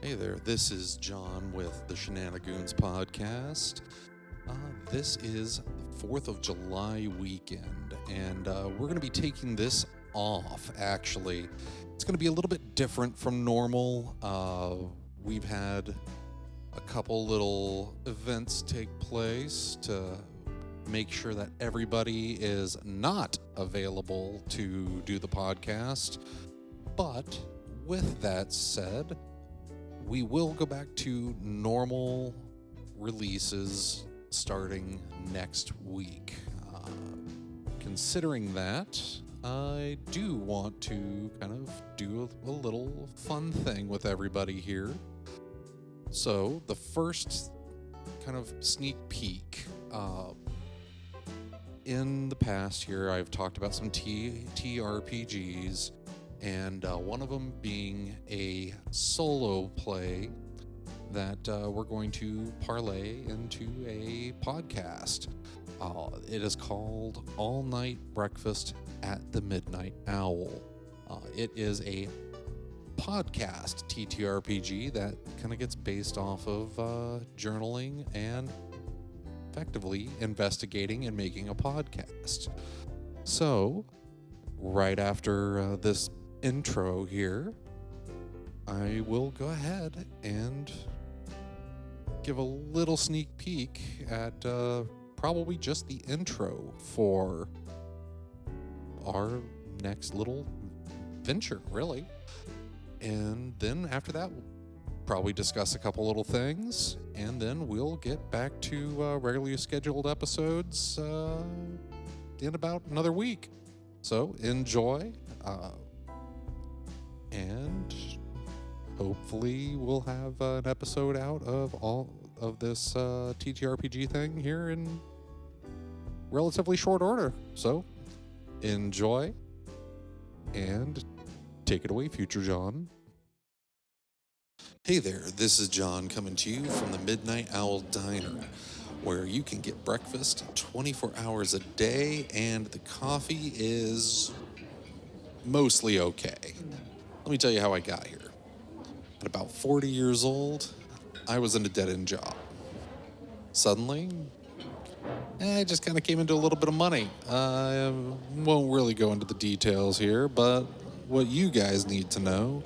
Hey there, this is John with the Shenanigoons podcast. This is the 4th of July weekend, and we're going to be taking this off, actually. It's going to be a little bit different from normal. We've had a couple little events take place to make sure that everybody is not available to do the podcast. But with that said, we will go back to normal releases starting next week. Considering that, I do want to kind of do a little fun thing with everybody here. So the first kind of sneak peek. In the past here, I've talked about some TRPGs, and one of them being a solo play that we're going to parlay into a podcast. It is called All Night Breakfast at the Midnight Owl. It is a podcast TTRPG that kind of gets based off of journaling and effectively investigating and making a podcast. So, right after this intro here, I will go ahead and give a little sneak peek at probably just the intro for our next little venture, really. And then after that, we'll probably discuss a couple little things, and then we'll get back to regularly scheduled episodes in about another week. So enjoy. And hopefully we'll have an episode out of all of this TTRPG thing here in relatively short order. So enjoy and take it away, future John. Hey there, this is John coming to you from the Midnight Owl Diner, where you can get breakfast 24 hours a day and the coffee is mostly okay. Let me tell you how I got here. At about 40 years old, I was in a dead-end job. Suddenly, I just kind of came into a little bit of money. I won't really go into the details here, but what you guys need to know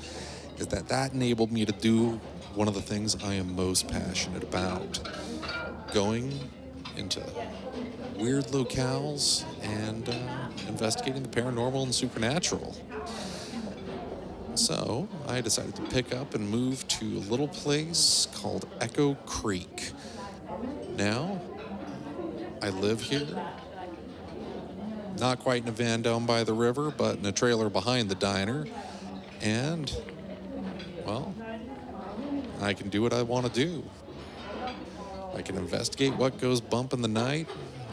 is that enabled me to do one of the things I am most passionate about. Going into weird locales and investigating the paranormal and supernatural. So I decided to pick up and move to a little place called Echo Creek. Now, I live here, not quite in a van down by the river, but in a trailer behind the diner. And, well, I can do what I want to do. I can investigate what goes bump in the night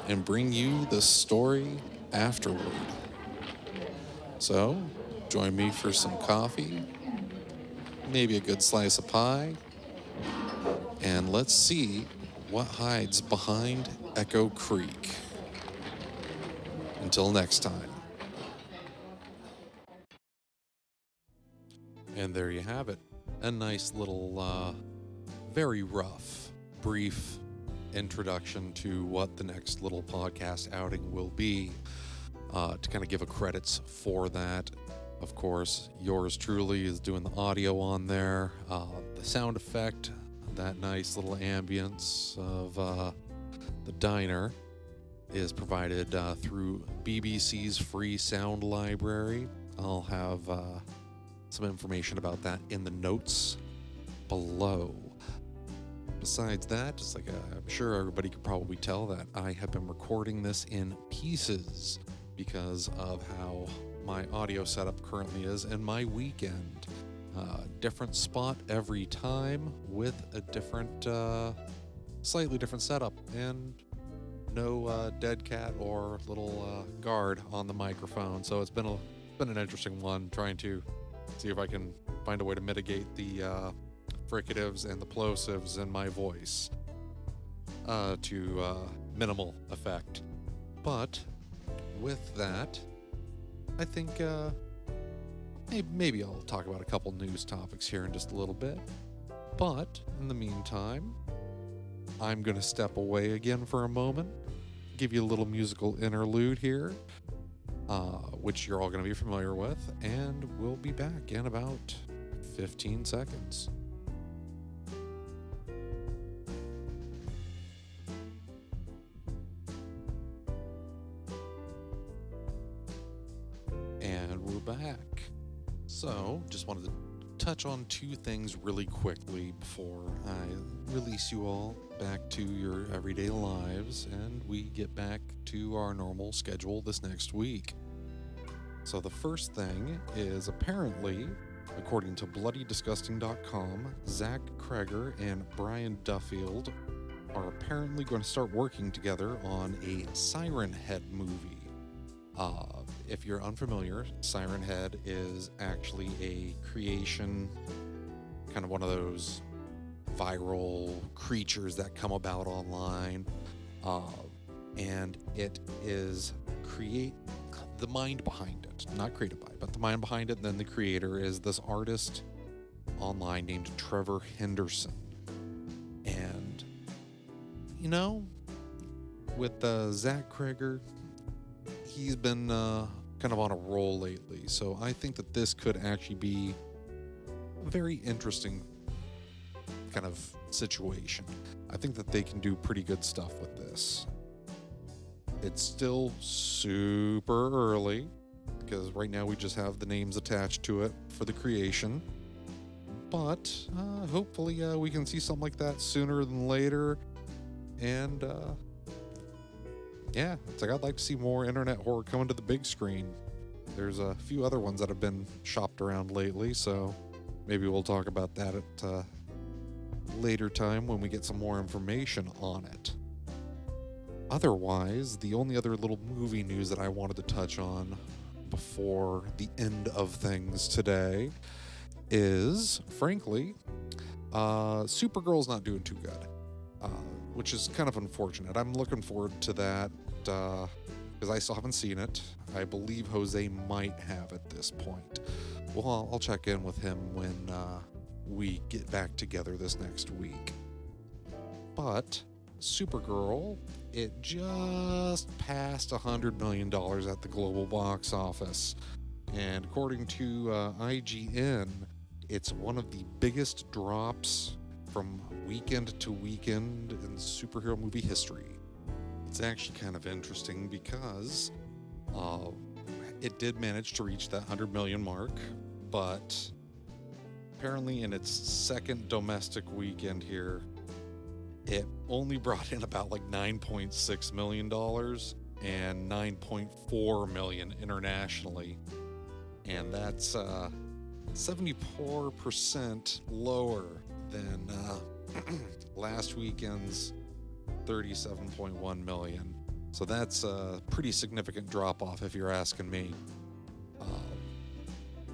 and bring you the story afterward. So, join me for some coffee, maybe a good slice of pie, and let's see what hides behind Echo Creek. Until next time. And there you have it. A nice little, very rough, brief introduction to what the next little podcast outing will be. To kind of give a credits for that. Of course, yours truly is doing the audio on there. The sound effect, that nice little ambience of the diner is provided through BBC's free sound library. I'll have some information about that in the notes below. Besides that, just like I'm sure everybody could probably tell that I have been recording this in pieces because of how my audio setup currently is in my weekend. Different spot every time with a different, slightly different setup, and no dead cat or little guard on the microphone. So it's been an interesting one, trying to see if I can find a way to mitigate the fricatives and the plosives in my voice to minimal effect. But with that, I think maybe I'll talk about a couple news topics here in just a little bit. But in the meantime, I'm going to step away again for a moment, give you a little musical interlude here, which you're all going to be familiar with, and we'll be back in about 15 seconds. And we're back. So, just wanted to touch on two things really quickly before I release you all back to your everyday lives and we get back to our normal schedule this next week. So the first thing is apparently, according to BloodyDisgusting.com, Zach Kreger and Brian Duffield are apparently going to start working together on a Siren Head movie. If you're unfamiliar, Siren Head is actually a creation, kind of one of those viral creatures that come about online, and it is the mind behind it, not created by, but the mind behind it. And then the creator is this artist online named Trevor Henderson, and with Zach Kreger, he's been kind of on a roll lately, so I think that this could actually be a very interesting kind of situation. I think that they can do pretty good stuff with this. It's still super early, because right now we just have the names attached to it for the creation, but hopefully we can see something like that sooner than later, and yeah, it's like I'd like to see more internet horror coming to the big screen. There's a few other ones that have been shopped around lately, so maybe we'll talk about that at a later time when we get some more information on it. Otherwise, the only other little movie news that I wanted to touch on before the end of things today is, frankly, Supergirl's not doing too good. Which is kind of unfortunate. I'm looking forward to that because I still haven't seen it. I believe Jose might have at this point. Well, I'll check in with him when we get back together this next week. But Supergirl, it just passed $100 million at the global box office. And according to IGN, it's one of the biggest drops from weekend to weekend in superhero movie history. It's actually kind of interesting because it did manage to reach that 100 million mark, but apparently in its second domestic weekend here, it only brought in about like $9.6 million and $9.4 million internationally. And that's 74% lower than last weekend's $37.1 million. So that's a pretty significant drop off if you're asking me.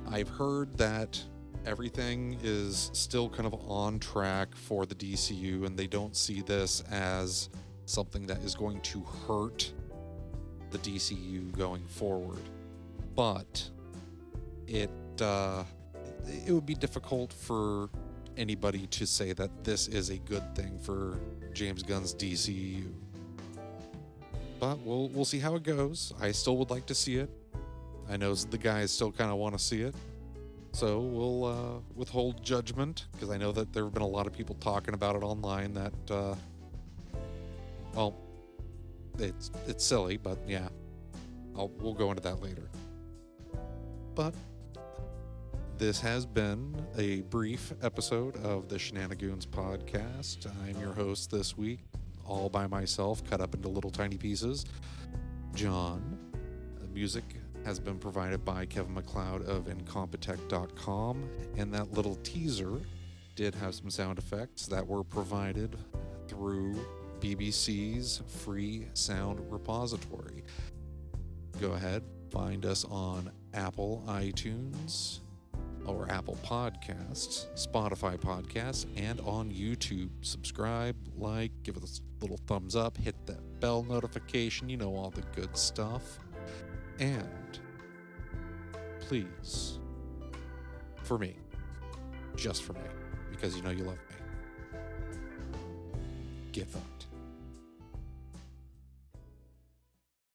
I've heard that everything is still kind of on track for the DCU, and they don't see this as something that is going to hurt the DCU going forward. But it would be difficult for anybody to say that this is a good thing for James Gunn's DCU. But we'll see how it goes. I still would like to see it. I know the guys still kind of want to see it. So we'll withhold judgment, because I know that there have been a lot of people talking about it online that, well, it's silly, but yeah, we'll go into that later. But this has been a brief episode of the Shenanigoons podcast. I'm your host this week, all by myself, cut up into little tiny pieces, John. The music has been provided by Kevin MacLeod of Incompetech.com, and that little teaser did have some sound effects that were provided through BBC's free sound repository. Go ahead, find us on Apple iTunes, or Apple Podcasts, Spotify Podcasts, and on YouTube. Subscribe, like, give us a little thumbs up, hit that bell notification, you know, all the good stuff. And please, for me, just for me, because you know you love me. Give up.